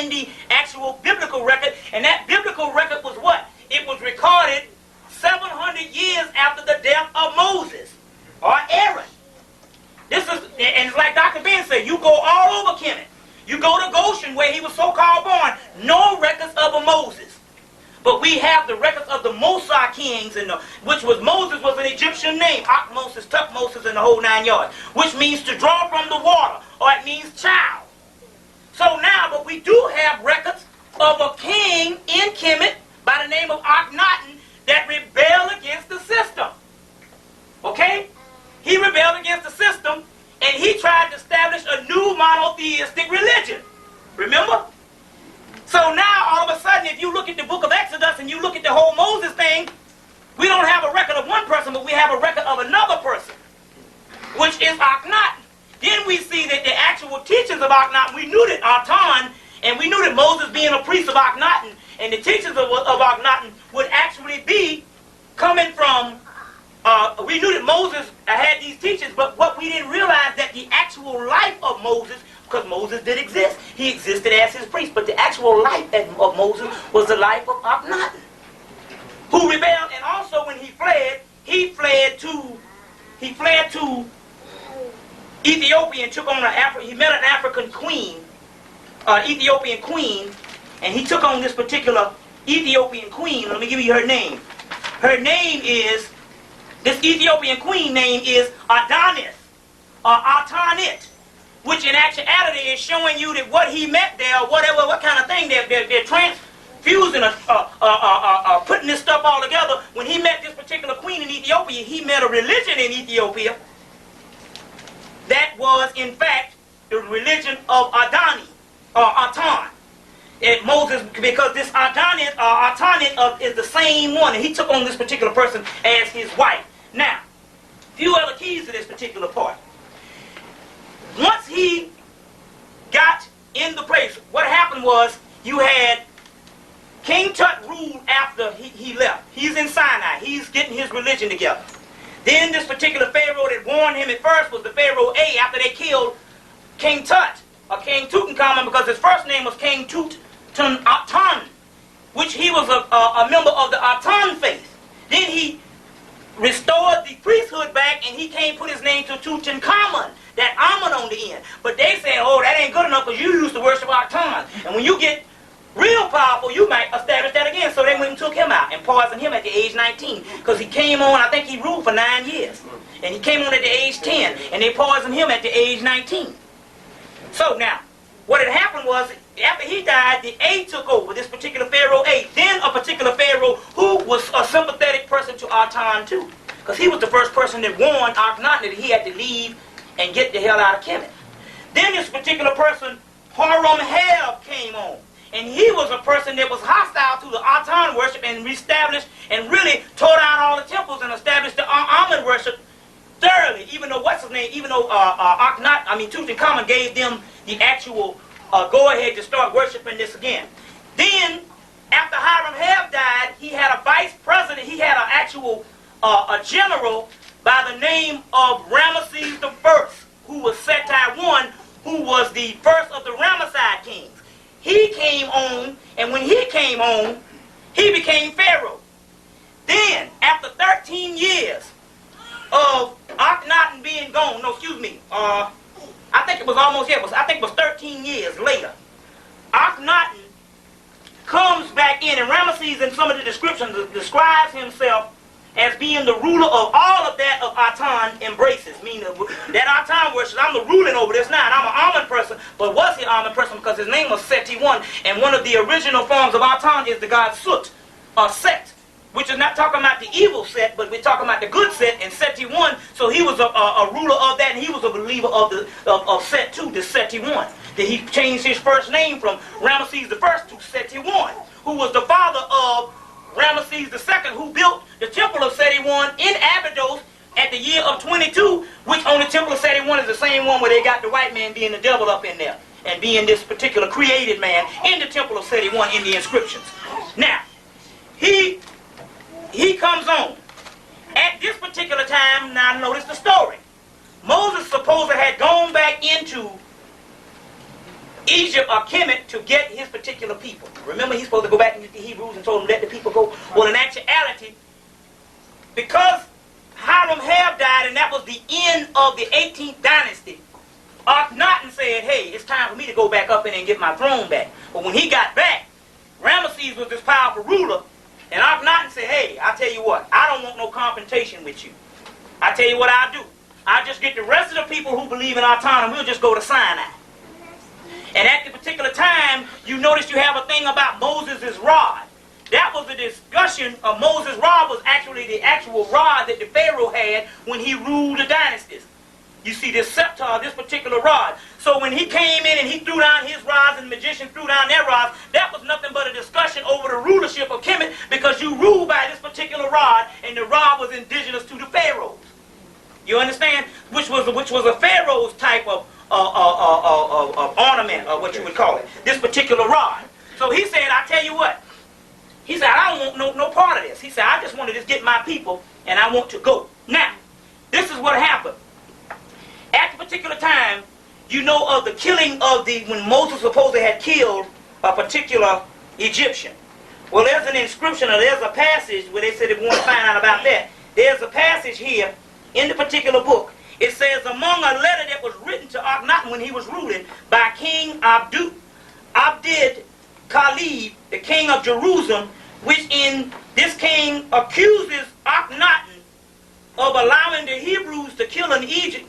in the actual biblical record. And that biblical record was what? It was recorded 700 years after the death of Moses or Aaron. This is, and it's like Dr. Ben said, you go all over Kemet. You go to Goshen where he was so-called born. No records of a Moses. But we have the records of the Mosai kings, which was Moses was an Egyptian name. Moses, Tutmosis, and the whole 9 yards. Which means to draw from the water. Or it means child. So now, but we do have records of a king in Kemet by the name of Akhenaten that rebelled against the system. Okay? He rebelled against the system, and he tried to establish a new monotheistic religion. Remember? So now, all of a sudden, if you look at the book of Exodus and you look at the whole Moses thing, we don't have a record of one person, but we have a record of another person, which is Akhenaten. Then we see that the actual teachings of Akhenaten, we knew that Atan, and we knew that Moses being a priest of Akhenaten, and the teachings of Akhenaten would actually be coming from, we knew that Moses had these teachings, but what we didn't realize that the actual life of Moses, because Moses did exist, he existed as his priest, but the actual life of Moses was the life of Akhenaten, who rebelled, and also when he fled to Ethiopia and took on he met an African queen, Ethiopian queen, and he took on this particular Ethiopian queen. Let me give you her name. Her name is, this Ethiopian queen name is Adonis, or Atanit, which in actuality is showing you that what he met there, or whatever, what kind of thing, they're transfusing, putting this stuff all together. When he met this particular queen in Ethiopia, he met a religion in Ethiopia that was, in fact, the religion of Adani, or Atan. And Moses, because this Atanit is the same one, and he took on this particular person as his wife. Now, a few other keys to this particular part. Once he got in the place, what happened was you had King Tut ruled after he left. He's in Sinai. He's getting his religion together. Then this particular Pharaoh that warned him at first was the Pharaoh A after they killed King Tut, or King Tutankhamun, because his first name was King Atan, which he was a member of the Atan faith. Then he restored the priesthood back, and he came put his name to Tutankhamun, that Amun on the end. But they said, oh, that ain't good enough because you used to worship Atan. And when you get real powerful, you might establish that again. So they went and took him out and poisoned him at the age 19. Because he came on, I think he ruled for 9 years. And he came on at the age 10. And they poisoned him at the age 19. So now, what had happened was, after he died, the A took over, this particular Pharaoh A. Then a particular Pharaoh who was a sympathetic person to Atan too. Because he was the first person that warned Akhenaten that he had to leave and get the hell out of Kemet. Then this particular person, Haram-Heb, came on. And he was a person that was hostile to the Atan worship and reestablished and really tore down all the temples and established the Amun worship thoroughly. Even though, Tutankhamun gave them the actual go-ahead to start worshiping this again. Then, after Hiram-Heb died, he had a vice president, he had an actual a general by the name of Ramesses I, who was Seti I, who was the first of the Ramesside kings. He came on, and when he came on, he became Pharaoh. Then, after 13 years of Akhenaten being gone, I think it was almost, I think it was 13 years later, Akhenaten comes back in, and Ramesses in some of the descriptions describes himself as being the ruler of all of that of Atan embraces. Meaning that Atan worship, I'm the ruling over this now, and I'm an Amun person. But was he Amun person? Because his name was Seti I, and one of the original forms of Atan is the god Sut, or Set, which is not talking about the evil Set, but we're talking about the good Set, and Seti I, so he was a ruler of that, and he was a believer of Set too, the Seti I. That he changed his first name from Ramesses I to Seti I, who was the father of Ramesses II, who built the temple of Seti I in Abydos at the year of 22, which on the temple of Seti I is the same one where they got the white man being the devil up in there, and being this particular created man in the temple of Seti I in the inscriptions. Now, he comes on. At this particular time, now notice the story. Moses supposedly had gone back into Egypt or Kemet to get his particular people. Remember, he's supposed to go back and get the Hebrews and told them let the people go. Well, in actuality, because Hiram have died and that was the end of the 18th dynasty, Akhenaten said, hey, it's time for me to go back up in and get my throne back. But when he got back, Ramesses was this powerful ruler, and Akhenaten said, hey, I tell you what, I don't want no confrontation with you. I tell you what I'll do. I'll just get the rest of the people who believe in autonomy, we'll just go to Sinai. And at the particular time, you notice you have a thing about Moses' rod. That was the discussion of Moses' rod was actually the actual rod that the Pharaoh had when he ruled the dynasties. You see this scepter, this particular rod. So when he came in and he threw down his rods and the magicians threw down their rods, that was nothing but a discussion over the rulership of Kemet because you ruled by this particular rod and the rod was indigenous to the pharaohs. You understand? Which was a pharaoh's type of ornament, or what you would call it. This particular rod. So he said, I tell you what. He said, I don't want no part of this. He said, I just want to just get my people and I want to go. Now, this is what happened. At the particular time, you know of the killing of when Moses supposedly had killed a particular Egyptian. Well, there's an inscription, or there's a passage where they said they want to find out about that. There's a passage here in the particular book. It says, among a letter that was written to Akhenaten when he was ruling by King Abd Khalid, the king of Jerusalem, which in this king accuses Akhenaten of allowing the Hebrews to kill in Egypt,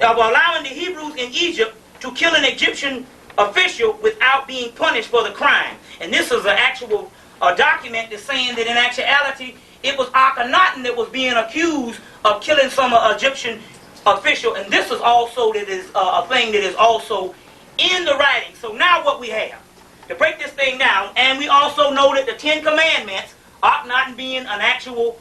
allowing the Hebrews in Egypt to kill an Egyptian official without being punished for the crime. And this is an actual document that's saying that in actuality it was Akhenaten that was being accused of killing some Egyptian official, and this is also a thing that is also in the writing. So now what we have, to break this thing down, and we also know that the 10 Commandments, Akhenaten being an actual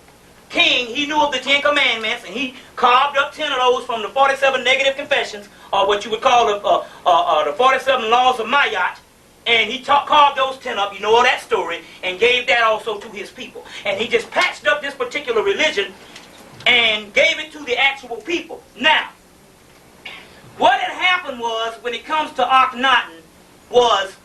king, he knew of the 10 Commandments, and he carved up 10 of those from the 47 negative confessions, or what you would call the 47 laws of Mayat, and he carved those 10 up, you know all that story, and gave that also to his people. And he just patched up this particular religion and gave it to the actual people. Now, what had happened was, when it comes to Akhenaten, was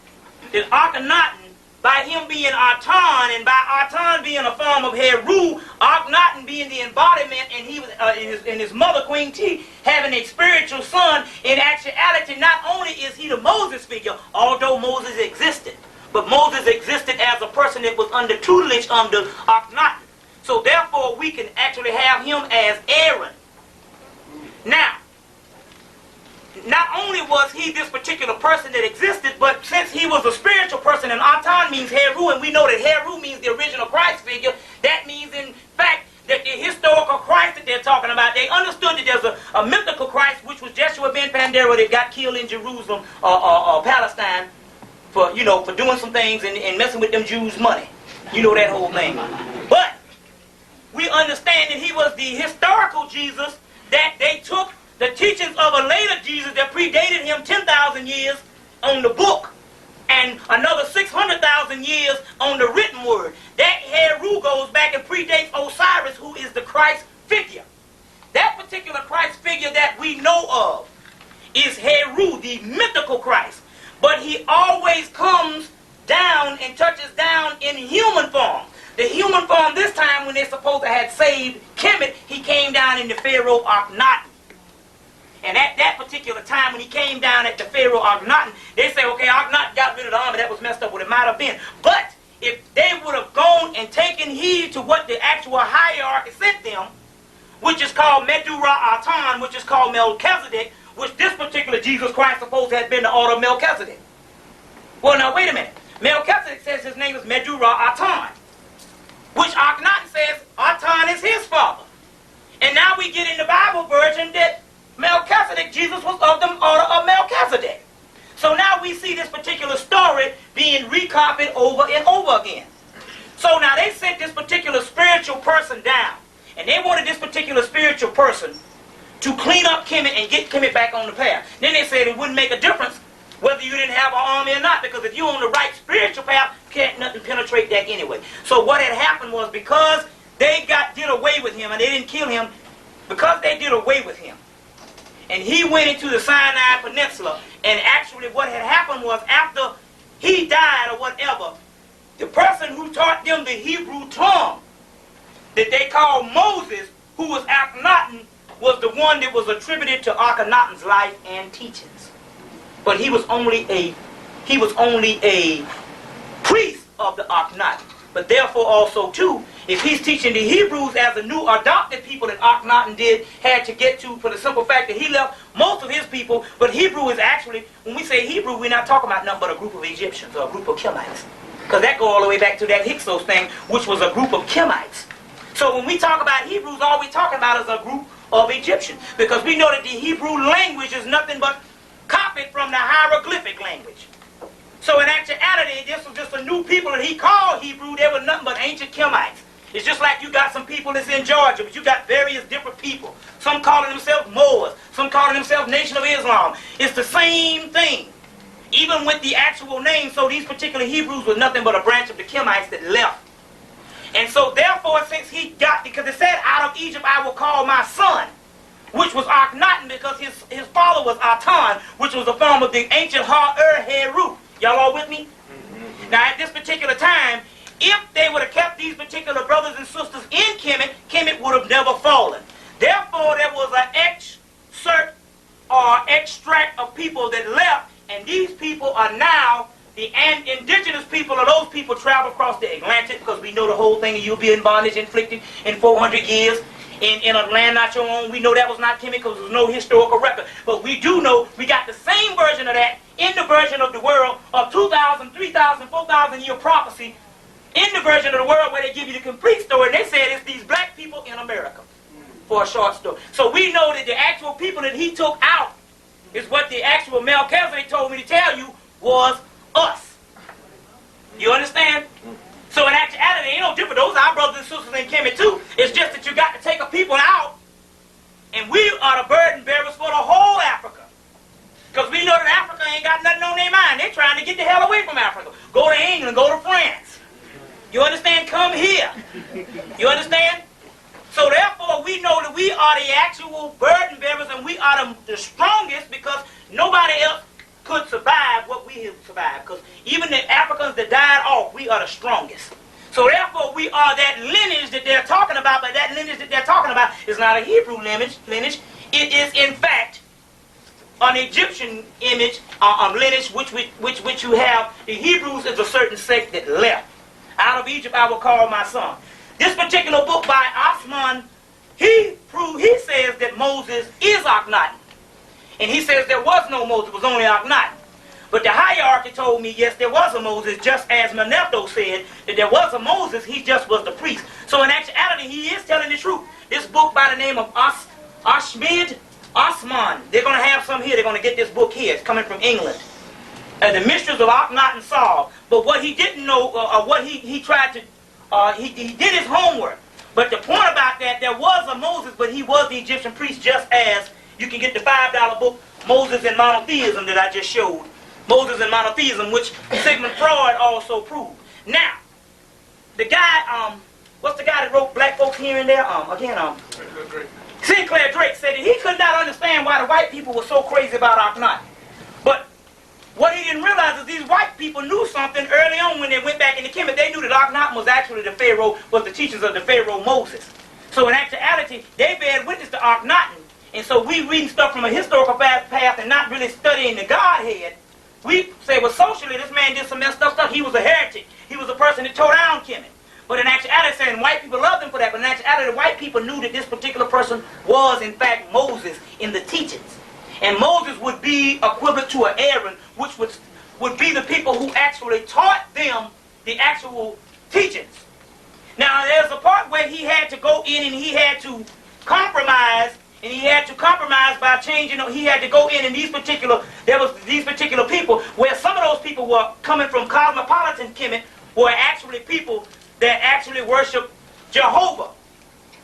that Akhenaten, by him being Atan, and by Atan being a form of Heru, Akhenaten being the embodiment, and he was and his mother, Queen T, having a spiritual son, in actuality, not only is he the Moses figure, although Moses existed, but Moses existed as a person that was under tutelage under Akhenaten. So therefore, we can actually have him as Aaron. Now, not only was he this particular person that existed, but since he was a spiritual person, and Atan means Heru, and we know that Heru means the original Christ figure, that means in fact that the historical Christ that they're talking about, they understood that there's a mythical Christ, which was Jeshua ben Pandera, that got killed in Jerusalem or Palestine for doing some things and messing with them Jews' money. You know that whole thing. But we understand that he was the historical Jesus, that they took the teachings of a later Jesus that predated him 10,000 years on the book, and another 600,000 years on the written word. That Heru goes back and predates Osiris, who is the Christ figure. That particular Christ figure that we know of is Heru, the mythical Christ. But he always comes down and touches down in human form. The human form this time, when they're supposed to have saved Kemet, he came down in the Pharaoh Akhenaten. And at that particular time, when he came down at the Pharaoh Akhenaten, they say, okay, Akhenaten got rid of the army. That was messed up what it might have been. But if they would have gone and taken heed to what the actual hierarchy sent them, which is called Medura Atan, which is called Melchizedek, which this particular Jesus Christ supposed to have been the order of Melchizedek. Well, now, wait a minute. Melchizedek says his name is Medura Atan, which Akhenaten says Atan is his father. And now we get in the Bible version that Melchizedek, Jesus was of the order of Melchizedek. So now we see this particular story being recopied over and over again. So now they sent this particular spiritual person down, and they wanted this particular spiritual person to clean up Kemet and get Kemet back on the path. Then they said it wouldn't make a difference whether you didn't have an army or not, because if you're on the right spiritual path, can't nothing penetrate that anyway. So what had happened was, because they did away with him and they didn't kill him, because they did away with him, and he went into the Sinai Peninsula, And actually what had happened was after he died or whatever, the person who taught them the Hebrew tongue that they called Moses, who was Akhenaten, was the one that was attributed to Akhenaten's life and teachings. But he was only a priest of the Akhenaten. But therefore also too, if he's teaching the Hebrews as a new adopted people that Akhenaten had to get to, for the simple fact that he left most of his people, but Hebrew is actually, when we say Hebrew, we're not talking about nothing but a group of Egyptians or a group of Kemites. Because that go all the way back to that Hyksos thing, which was a group of Kemites. So when we talk about Hebrews, all we're talking about is a group of Egyptians. Because we know that the Hebrew language is nothing but copied from the hieroglyphic language. So in actuality, this was just a new people that he called Hebrew. They were nothing but ancient Kemites. It's just like you got some people that's in Georgia, but you got various different people. Some calling themselves Moors, some calling themselves Nation of Islam. It's the same thing, even with the actual name. So these particular Hebrews were nothing but a branch of the Kemites that left. And so therefore, since he got, because it said, out of Egypt I will call my son, which was Akhenaten, because his father was Atan, which was a form of the ancient Ha-Heru. Y'all all with me? Now at this particular time, if they would have kept these particular brothers and sisters in Kemet, Kemet would have never fallen. Therefore, there was an excerpt or extract of people that left, and these people are now the indigenous people, or those people travel across the Atlantic, because we know the whole thing of you'll be in bondage inflicted in 400 years in a land not your own. We know that was not Kemet because there's no historical record. But we do know we got the same version of that in the version of the world of 2,000, 3,000, 4,000 year prophecy, in the version of the world where they give you the complete story. And they said it's these black people in America for a short story. So we know that the actual people that he took out is what the actual Melchizedek told me to tell you was us. You understand? So in actuality, ain't no different. Those are our brothers and sisters in Kemet too. It's just that you got to take a people out, and we are the burden bearers for the whole Africa. Because we know that Africa ain't got nothing on their mind. They're trying to get the hell away from Africa. Go to England, go to France. You understand? Come here. You understand? So therefore, we know that we are the actual burden bearers, and we are the strongest, because nobody else could survive what we have survived. Because even the Africans that died off, we are the strongest. So therefore, we are that lineage that they're talking about, but that lineage that they're talking about is not a Hebrew lineage. It is, in fact, an Egyptian lineage, which you have. The Hebrews is a certain sect that left. Out of Egypt I will call my son. This particular book by Osman, he says that Moses is Akhenaten. And he says there was no Moses, it was only Akhenaten. But the hierarchy told me, yes, there was a Moses, just as Manetho said that there was a Moses, he just was the priest. So in actuality, he is telling the truth. This book by the name of Osman, they're going to have some here, they're going to get this book here, it's coming from England. The Mysteries of Akhenaten solved. But what he didn't know, what he tried to, he did his homework. But the point about that, there was a Moses, but he was the Egyptian priest, just as you can get the $5 book, Moses and Monotheism, that I just showed. Moses and Monotheism, which Sigmund Freud also proved. Now, the guy, what's the guy that wrote Black Folks Here and There? Sinclair Drake said that he could not understand why the white people were so crazy about Akhenaten. But what he didn't realize is these white people knew something early on when they went back into Kemet. They knew that Akhenaten was actually the Pharaoh, was the teachers of the Pharaoh Moses. So in actuality, they bear witness to Akhenaten. And so we reading stuff from a historical path and not really studying the Godhead. We say, well, socially, this man did some messed up stuff. He was a heretic. He was a person that tore down Kemet. But in actuality, saying white people loved him for that. But in actuality, the white people knew that this particular person was, in fact, Moses in the teachings. And Moses would be equivalent to an Aaron, which would be the people who actually taught them the actual teachings. Now, there's a part where he had to go in and he had to compromise. And he had to compromise by changing. He had to go in, and these particular people, where some of those people were coming from cosmopolitan Kemet, were actually people that actually worship Jehovah.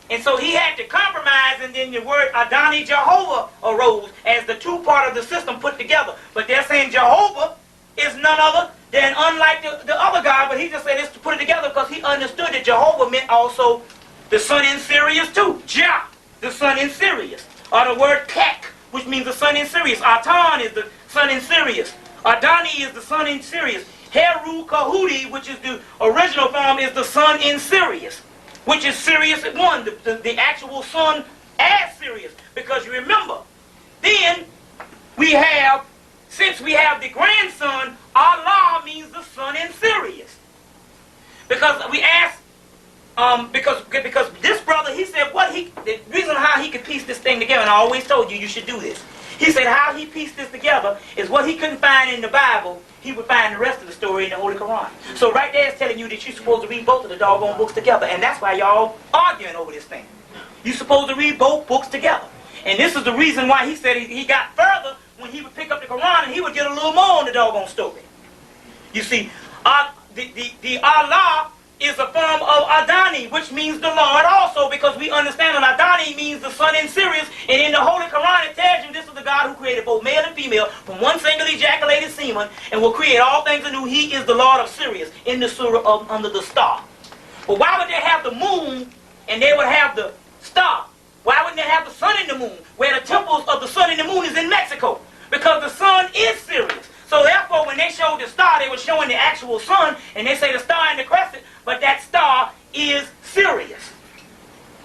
And so he had to compromise, and then the word Adonai Jehovah arose as the two part of the system put together. But they're saying Jehovah is none other than unlike the other God, but he just said this to put it together because he understood that Jehovah meant also the sun in Sirius too. Jah, the sun in Sirius. Or the word Kek, which means the sun in Sirius. Atan is the son in Sirius. Adani is the son in Sirius. Heru Kahudi, which is the original form, is the son in Sirius, which is Sirius at 1, the actual son as Sirius. Because you remember, then we have, since we have the grandson, Allah means the son in Sirius. Because we asked, because this brother, he said the reason how he could piece this thing together, and I always told you should do this. He said how he pieced this together is what he couldn't find in the Bible, he would find the rest of the story in the Holy Quran. So right there is telling you that you're supposed to read both of the doggone books together, and that's why y'all arguing over this thing. You're supposed to read both books together. And this is the reason why he said he got further when he would pick up the Quran and he would get a little more on the doggone story. You see, the Allah is a form of Adani, which means the Lord also, because we understand that Adani means the son in Sirius, and in the Holy Quran it tells you this is the God who created both male and female from one single ejaculated semen and will create all things anew. He is the Lord of Sirius in the surah of under the star. But why would they have the moon and they would have the star? Why wouldn't they have the sun and the moon, where the temples of the sun and the moon is in Mexico? Because the sun is Sirius. So therefore, when they showed the star, they were showing the actual sun, and they say the star and the crescent, but that star is Sirius,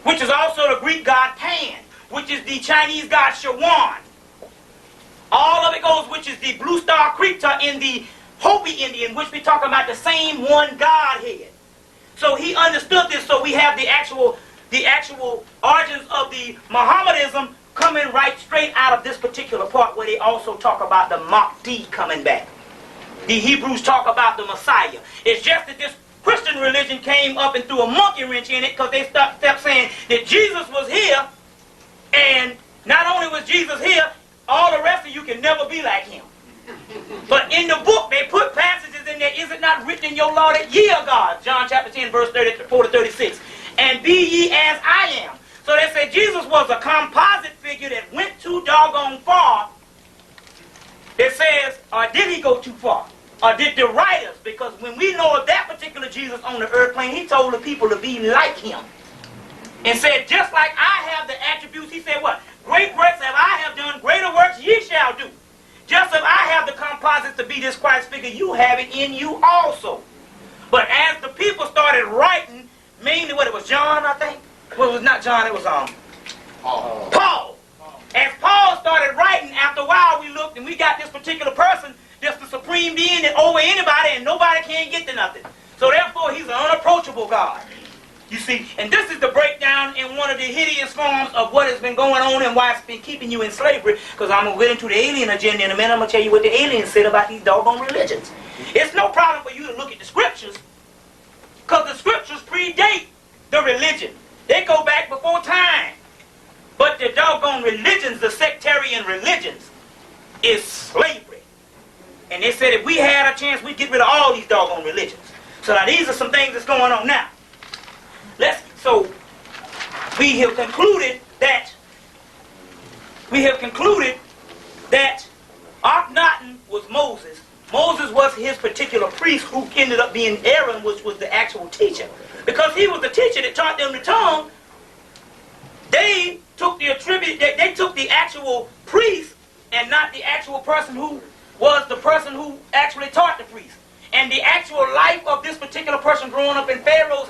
which is also the Greek god Pan, which is the Chinese god Shawan. All of it goes, which is the blue star Krita in the Hopi Indian, which we talk about the same one Godhead. So he understood this, so we have the actual origins of the Mohammedanism coming right straight out of this particular part where they also talk about the Mahdi coming back. The Hebrews talk about the Messiah. It's just that this Christian religion came up and threw a monkey wrench in it because they kept saying that Jesus was here, and not only was Jesus here, all the rest of you can never be like him. But in the book, they put passages in there, is it not written in your law that ye are God? John chapter 10, verse 34 to 36. And be ye as I am. So they say Jesus was a composite figure that went too doggone far. It says, or did he go too far? Or did the writers, because when we know of that particular Jesus on the earth plane, he told the people to be like him. And said, just like I have the attributes, he said what? Great works have I have done, greater works ye shall do. Just as I have the composite to be this Christ figure, you have it in you also. But as the people started writing, mainly what it was John, I think? Well, it was not John, it was Paul. As Paul started writing, after a while we looked and we got this particular person, just the supreme being that over anybody and nobody can get to nothing. So therefore he's an unapproachable God. You see, and this is the breakdown in one of the hideous forms of what has been going on and why it's been keeping you in slavery, because I'm going to get into the alien agenda in a minute. I'm going to tell you what the aliens said about these doggone religions. It's no problem for you to look at the scriptures, because the scriptures predate the religion. They go back before time. But the doggone religions, the sectarian religions, is slavery. And they said if we had a chance, we'd get rid of all these doggone religions. So now these are some things that's going on now. So we have concluded that Akhenaten was Moses. Moses was his particular priest who ended up being Aaron, which was the actual teacher. Because he was the teacher that taught them the tongue, they took the actual priest and not the actual person who was the person who actually taught the priest. And the actual life of this particular person growing up in Pharaoh's